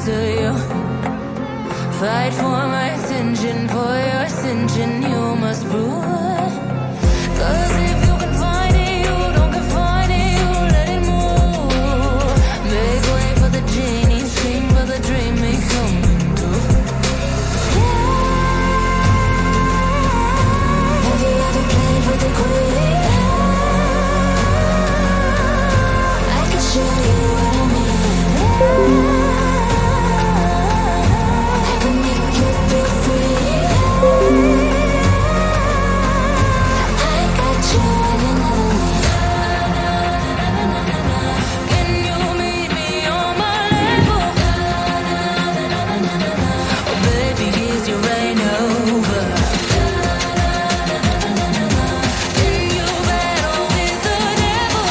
to you. Fight for my attention, for your ascension you must prove. 'Cause if you can find it, you don't confine it, you let it move. Make way for the genie, scream for the dream may come true. Have you ever played with the queen? I can show you what I mean. I can make you feel free. I got you and another me. Can you meet me on my level? Oh baby, is your reign over? Can you battle with the devil?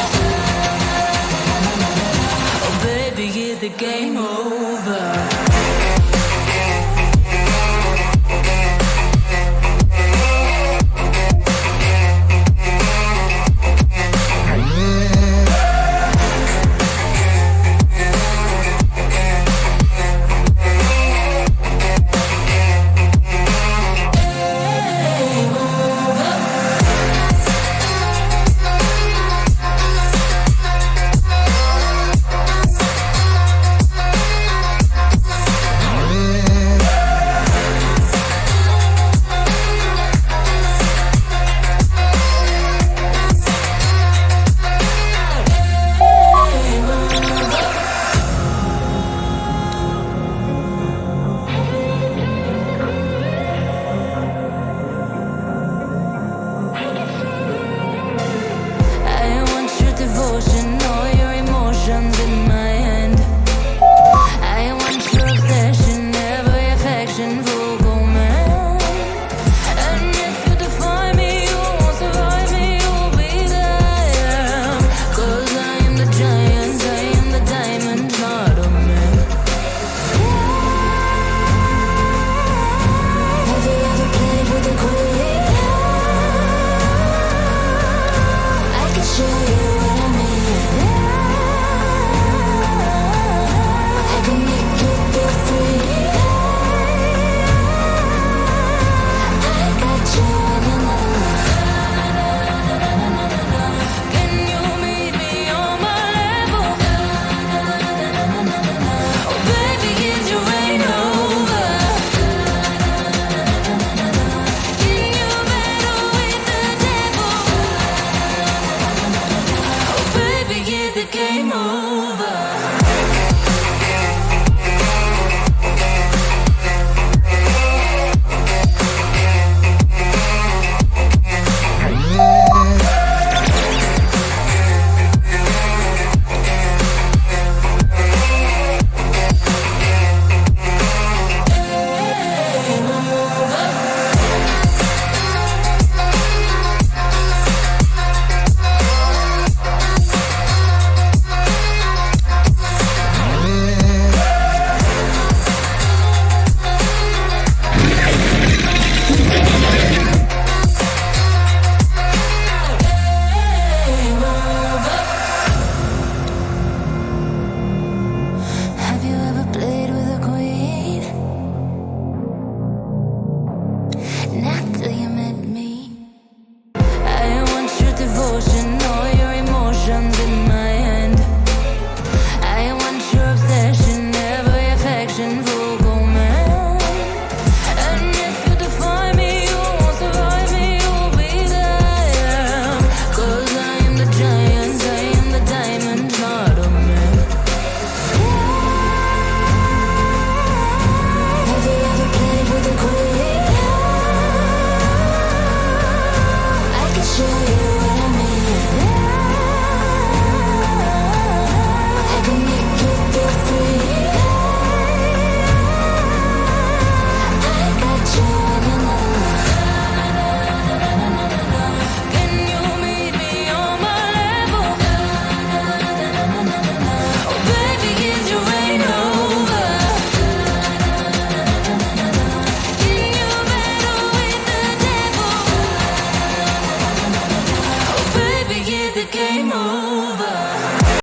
Oh baby, is the game over? game over.